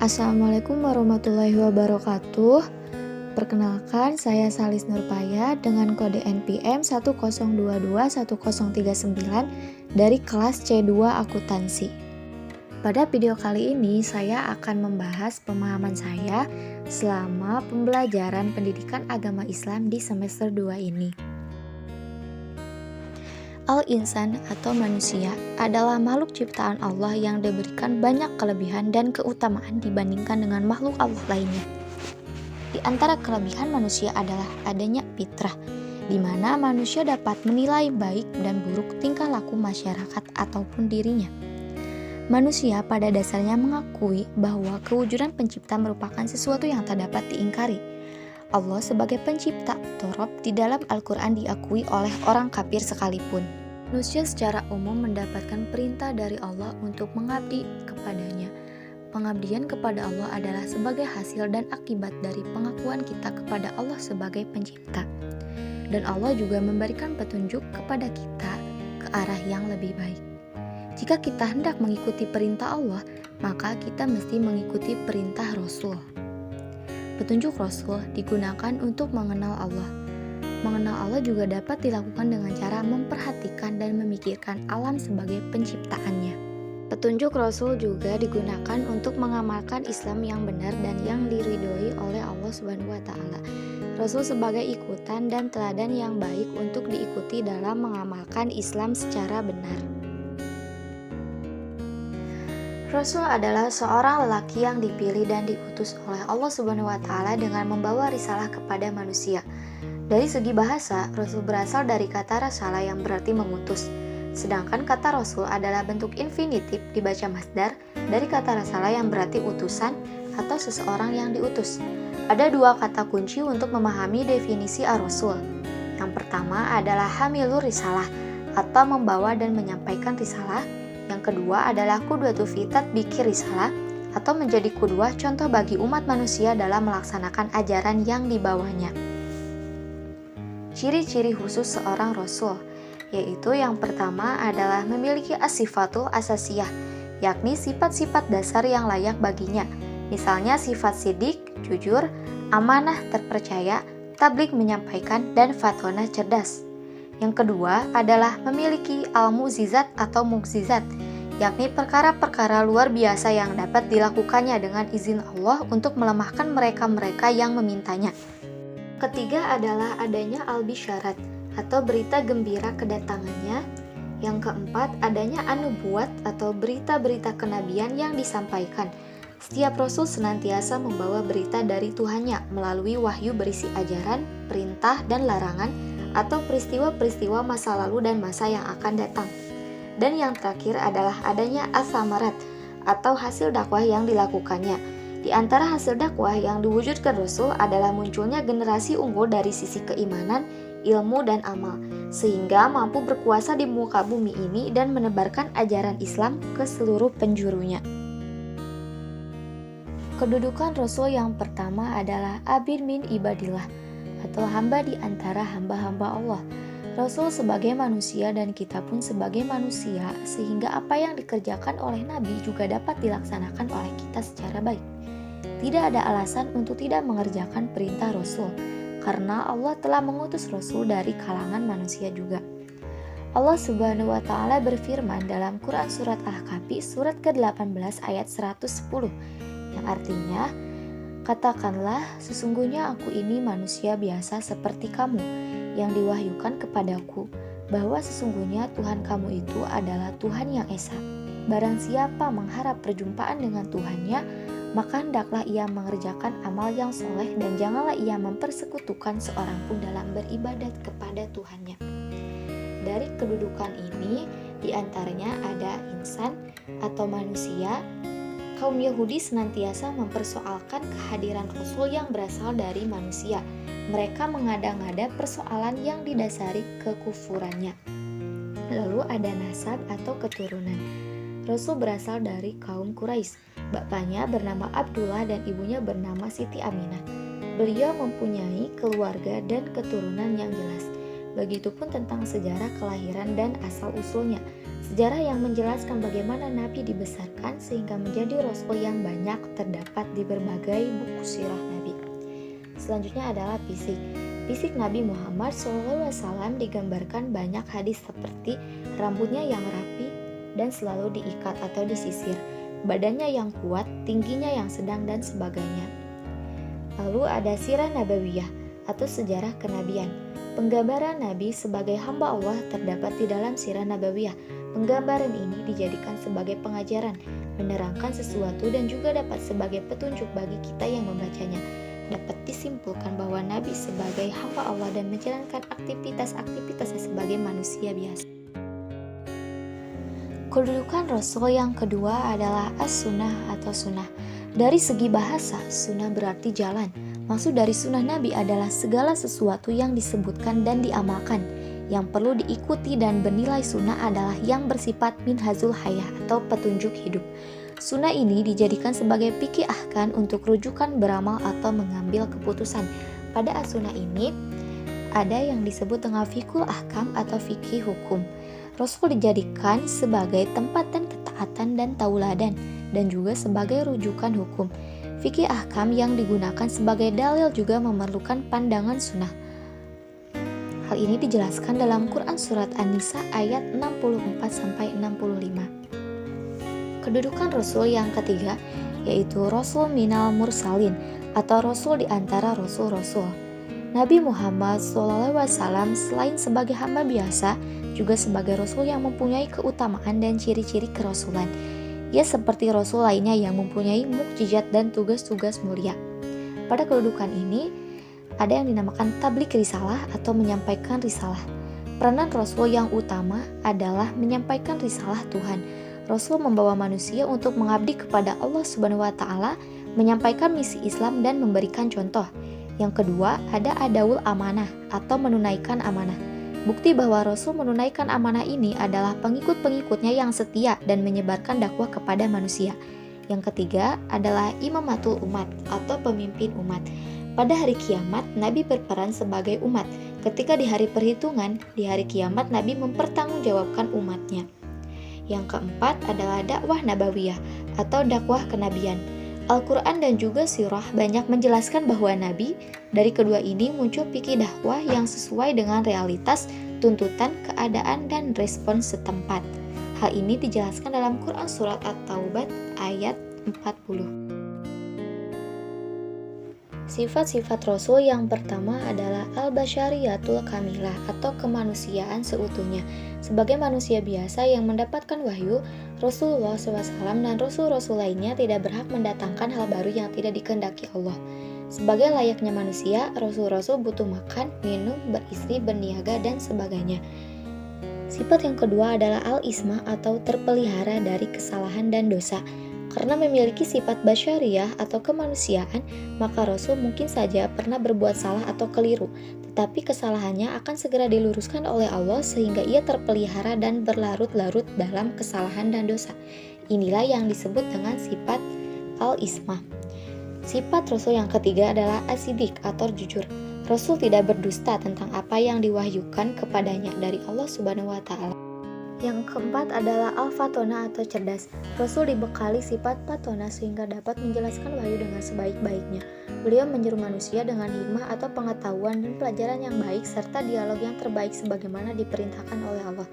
Assalamualaikum warahmatullahi wabarakatuh. Perkenalkan, saya Salis Nurpaya dengan kode NPM 1022139 dari kelas C2 Akuntansi. Pada video kali ini, saya akan membahas pemahaman saya selama pembelajaran pendidikan agama Islam di semester 2 ini. Al-insan atau manusia adalah makhluk ciptaan Allah yang diberikan banyak kelebihan dan keutamaan dibandingkan dengan makhluk Allah lainnya. Di antara kelebihan manusia adalah adanya fitrah, di mana manusia dapat menilai baik dan buruk tingkah laku masyarakat ataupun dirinya. Manusia pada dasarnya mengakui bahwa kewujudan pencipta merupakan sesuatu yang tak dapat diingkari. Allah sebagai pencipta Torob di dalam Al-Quran diakui oleh orang kafir sekalipun. Manusia secara umum mendapatkan perintah dari Allah untuk mengabdi kepadanya. Pengabdian kepada Allah adalah sebagai hasil dan akibat dari pengakuan kita kepada Allah sebagai pencipta. Dan Allah juga memberikan petunjuk kepada kita ke arah yang lebih baik. Jika kita hendak mengikuti perintah Allah, maka kita mesti mengikuti perintah Rasul. Petunjuk Rasul digunakan untuk mengenal Allah. Mengenal Allah juga dapat dilakukan dengan cara memperhatikan dan memikirkan alam sebagai penciptaannya. Petunjuk Rasul juga digunakan untuk mengamalkan Islam yang benar dan yang diridhoi oleh Allah Subhanahu wa taala. Rasul sebagai ikutan dan teladan yang baik untuk diikuti dalam mengamalkan Islam secara benar. Rasul adalah seorang lelaki yang dipilih dan diutus oleh Allah Subhanahu wa taala dengan membawa risalah kepada manusia. Dari segi bahasa, Rasul berasal dari kata rasalah yang berarti mengutus. Sedangkan kata Rasul adalah bentuk infinitif dibaca masdar dari kata rasalah yang berarti utusan atau seseorang yang diutus. Ada dua kata kunci untuk memahami definisi ar-Rasul. Yang pertama adalah hamilur risalah atau membawa dan menyampaikan risalah. Yang kedua adalah qudwatu fi tatbiqi risalah atau menjadi qudwah contoh bagi umat manusia dalam melaksanakan ajaran yang dibawanya. Ciri-ciri khusus seorang rasul, yaitu yang pertama adalah memiliki as-sifatul asasiyah, yakni sifat-sifat dasar yang layak baginya. Misalnya sifat sidik, jujur, amanah terpercaya, tabligh menyampaikan, dan fatwana cerdas. Yang kedua adalah memiliki al-mu'jizat atau mukjizat, yakni perkara-perkara luar biasa yang dapat dilakukannya dengan izin Allah untuk melemahkan mereka-mereka yang memintanya. Ketiga adalah adanya al-bisyarat atau berita gembira kedatangannya. Yang keempat adanya an-nubuwat atau berita-berita kenabian yang disampaikan. Setiap rasul senantiasa membawa berita dari Tuhannya melalui wahyu berisi ajaran, perintah, dan larangan atau peristiwa-peristiwa masa lalu dan masa yang akan datang. Dan yang terakhir adalah adanya as-samarat atau hasil dakwah yang dilakukannya. Di antara hasil dakwah yang diwujudkan Rasul adalah munculnya generasi unggul dari sisi keimanan, ilmu, dan amal, sehingga mampu berkuasa di muka bumi ini dan menebarkan ajaran Islam ke seluruh penjurunya. Kedudukan Rasul yang pertama adalah abid min ibadillah atau hamba di antara hamba-hamba Allah. Rasul sebagai manusia dan kita pun sebagai manusia, sehingga apa yang dikerjakan oleh Nabi juga dapat dilaksanakan oleh kita secara baik. Tidak ada alasan untuk tidak mengerjakan perintah Rasul, karena Allah telah mengutus Rasul dari kalangan manusia juga. Allah Subhanahu wa taala berfirman dalam Quran surat Al-Kahfi surat ke-18 ayat 110, yang artinya, katakanlah, sesungguhnya aku ini manusia biasa seperti kamu, yang diwahyukan kepadaku, bahwa sesungguhnya Tuhan kamu itu adalah Tuhan yang esa. Barang siapa mengharap perjumpaan dengan Tuhannya, maka hendaklah ia mengerjakan amal yang soleh dan janganlah ia mempersekutukan seorang pun dalam beribadat kepada Tuhannya. Dari kedudukan ini, diantaranya ada insan atau manusia. Kaum Yahudi senantiasa mempersoalkan kehadiran Rasul yang berasal dari manusia. Mereka mengada-ngada persoalan yang didasari kekufurannya. Lalu ada nasab atau keturunan. Rasul berasal dari kaum Quraisy. Bapaknya bernama Abdullah dan ibunya bernama Siti Aminah. Beliau mempunyai keluarga dan keturunan yang jelas. Begitupun tentang sejarah kelahiran dan asal-usulnya. Sejarah yang menjelaskan bagaimana Nabi dibesarkan sehingga menjadi Rasul yang banyak terdapat di berbagai buku sirah Nabi. Selanjutnya adalah fisik. Fisik Nabi Muhammad SAW digambarkan banyak hadis seperti rambutnya yang rapi dan selalu diikat atau disisir, badannya yang kuat, tingginya yang sedang, dan sebagainya. Lalu ada sirah nabawiyah atau sejarah kenabian. Penggambaran Nabi sebagai hamba Allah terdapat di dalam sirah nabawiyah. Penggambaran ini dijadikan sebagai pengajaran, menerangkan sesuatu dan juga dapat sebagai petunjuk bagi kita yang membacanya. Dapat disimpulkan bahwa Nabi sebagai hamba Allah dan menjalankan aktivitas-aktivitasnya sebagai manusia biasa. Kedudukan Rasul yang kedua adalah as-sunnah atau sunnah. Dari segi bahasa, sunnah berarti jalan. Maksud dari sunnah Nabi adalah segala sesuatu yang disebutkan dan diamalkan, yang perlu diikuti, dan bernilai sunnah adalah yang bersifat minhajul hayah atau petunjuk hidup. Sunnah ini dijadikan sebagai fikih ahkam untuk rujukan beramal atau mengambil keputusan. Pada as-sunnah ini ada yang disebut dengan fikul ahkam atau fikih hukum. Rasul dijadikan sebagai tempat dan ketaatan dan tauladan, dan juga sebagai rujukan hukum. Fikih ahkam yang digunakan sebagai dalil juga memerlukan pandangan sunnah. Hal ini dijelaskan dalam Quran Surat An-Nisa ayat 64-65. Kedudukan Rasul yang ketiga yaitu Rasul minal mursalin atau Rasul di antara Rasul-Rasul. Nabi Muhammad SAW selain sebagai hamba biasa, juga sebagai Rasul yang mempunyai keutamaan dan ciri-ciri kerasulan. Ia seperti Rasul lainnya yang mempunyai mukjizat dan tugas-tugas mulia. Pada kedudukan ini, ada yang dinamakan tablik risalah atau menyampaikan risalah. Peranan Rasul yang utama adalah menyampaikan risalah Tuhan. Rasul membawa manusia untuk mengabdi kepada Allah Subhanahu wa Ta'ala, menyampaikan misi Islam dan memberikan contoh. Yang kedua, ada adaul amanah atau menunaikan amanah. Bukti bahwa Rasul menunaikan amanah ini adalah pengikut-pengikutnya yang setia dan menyebarkan dakwah kepada manusia. Yang ketiga adalah imamatul umat atau pemimpin umat. Pada hari kiamat, Nabi berperan sebagai umat. Ketika di hari perhitungan, di hari kiamat Nabi mempertanggungjawabkan umatnya. Yang keempat adalah dakwah nabawiyah atau dakwah kenabian. Al-Quran dan juga sirah banyak menjelaskan bahwa Nabi dari kedua ini muncul fikih dakwah yang sesuai dengan realitas, tuntutan, keadaan, dan respons setempat. Hal ini dijelaskan dalam Quran Surat At-Taubah ayat 40. Sifat-sifat Rasul yang pertama adalah al-basyariyatul kamilah atau kemanusiaan seutuhnya. Sebagai manusia biasa yang mendapatkan wahyu, Rasulullah SAW dan Rasul-Rasul lainnya tidak berhak mendatangkan hal baru yang tidak dikehendaki Allah. Sebagai layaknya manusia, Rasul-Rasul butuh makan, minum, beristri, berniaga, dan sebagainya. Sifat yang kedua adalah al-ismah atau terpelihara dari kesalahan dan dosa. Karena memiliki sifat basyariah atau kemanusiaan, maka Rasul mungkin saja pernah berbuat salah atau keliru, tetapi kesalahannya akan segera diluruskan oleh Allah sehingga ia terpelihara dan berlarut-larut dalam kesalahan dan dosa. Inilah yang disebut dengan sifat al-ismah. Sifat Rasul yang ketiga adalah as-siddiq atau jujur. Rasul tidak berdusta tentang apa yang diwahyukan kepadanya dari Allah Subhanahu wa Ta'ala. Yang keempat adalah al-fatona atau cerdas. Rasul dibekali sifat fatona sehingga dapat menjelaskan wahyu dengan sebaik-baiknya. Beliau menyeru manusia dengan hikmah atau pengetahuan dan pelajaran yang baik serta dialog yang terbaik sebagaimana diperintahkan oleh Allah.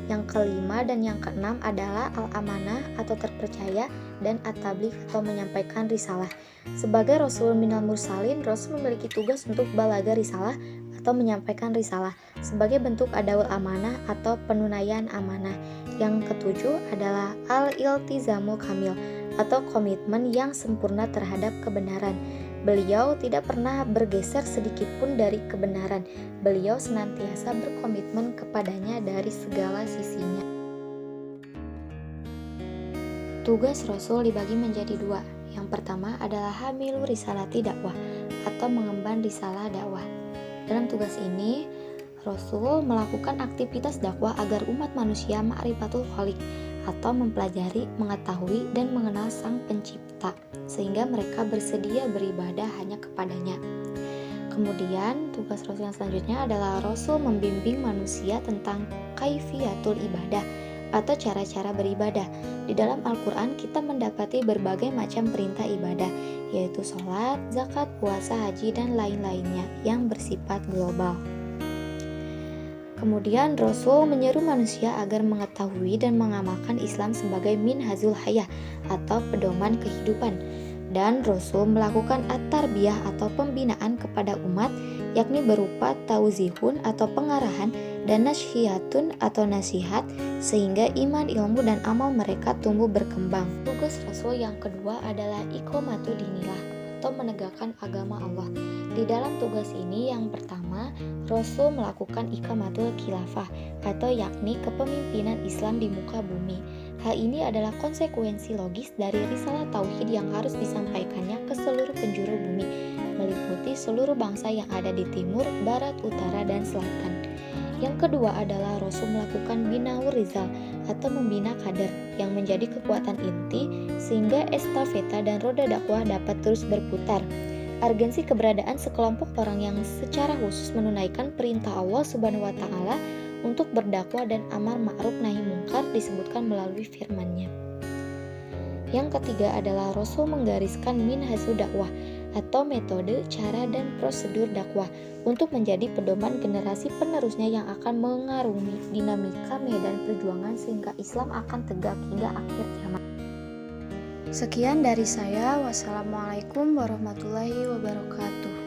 Yang kelima dan yang keenam adalah al-amanah atau terpercaya dan at-tabligh atau menyampaikan risalah. Sebagai Rasul minal mursalin, Rasul memiliki tugas untuk balaga risalah atau menyampaikan risalah sebagai bentuk adaul amanah atau penunaian amanah. Yang ketujuh adalah al-iltizamul kamil atau komitmen yang sempurna terhadap kebenaran. Beliau tidak pernah bergeser sedikit pun dari kebenaran. Beliau senantiasa berkomitmen kepadanya dari segala sisinya. Tugas Rasul dibagi menjadi dua. Yang pertama adalah hamilu risalati dakwah atau mengemban risalah dakwah. Dalam tugas ini, Rasul melakukan aktivitas dakwah agar umat manusia ma'rifatul khaliq atau mempelajari, mengetahui, dan mengenal Sang Pencipta, sehingga mereka bersedia beribadah hanya kepadanya. Kemudian, tugas Rasul yang selanjutnya adalah Rasul membimbing manusia tentang kaifiyatul ibadah atau cara-cara beribadah. Di dalam Al-Quran kita mendapati berbagai macam perintah ibadah, yaitu sholat, zakat, puasa, haji, dan lain-lainnya yang bersifat global. Kemudian Rasul menyeru manusia agar mengetahui dan mengamalkan Islam sebagai minhajul hayah atau pedoman kehidupan. Dan Rasul melakukan at-tarbiyah atau pembinaan kepada umat, yakni berupa tauzihun atau pengarahan dan nasyihatun atau nasihat, sehingga iman, ilmu, dan amal mereka tumbuh berkembang. Tugas Rasul yang kedua adalah iqamatu dinillah atau menegakkan agama Allah. Di dalam tugas ini yang pertama, Rasul melakukan iqamatul khilafah atau yakni kepemimpinan Islam di muka bumi. Hal ini adalah konsekuensi logis dari risalah tauhid yang harus disampaikannya ke seluruh penjuru bumi, meliputi seluruh bangsa yang ada di timur, barat, utara, dan selatan. Yang kedua adalah Rasul melakukan binaur rizal atau membina kader yang menjadi kekuatan inti sehingga estafeta dan roda dakwah dapat terus berputar. Urgensi keberadaan sekelompok orang yang secara khusus menunaikan perintah Allah Subhanahu wa taala untuk berdakwah dan amar ma'ruf nahi mungkar disebutkan melalui firman-Nya. Yang ketiga adalah Rasul menggariskan minhajul dakwah atau metode, cara, dan prosedur dakwah untuk menjadi pedoman generasi penerusnya yang akan mengarungi dinamika medan perjuangan sehingga Islam akan tegak hingga akhir zaman. Sekian dari saya. Wassalamualaikum warahmatullahi wabarakatuh.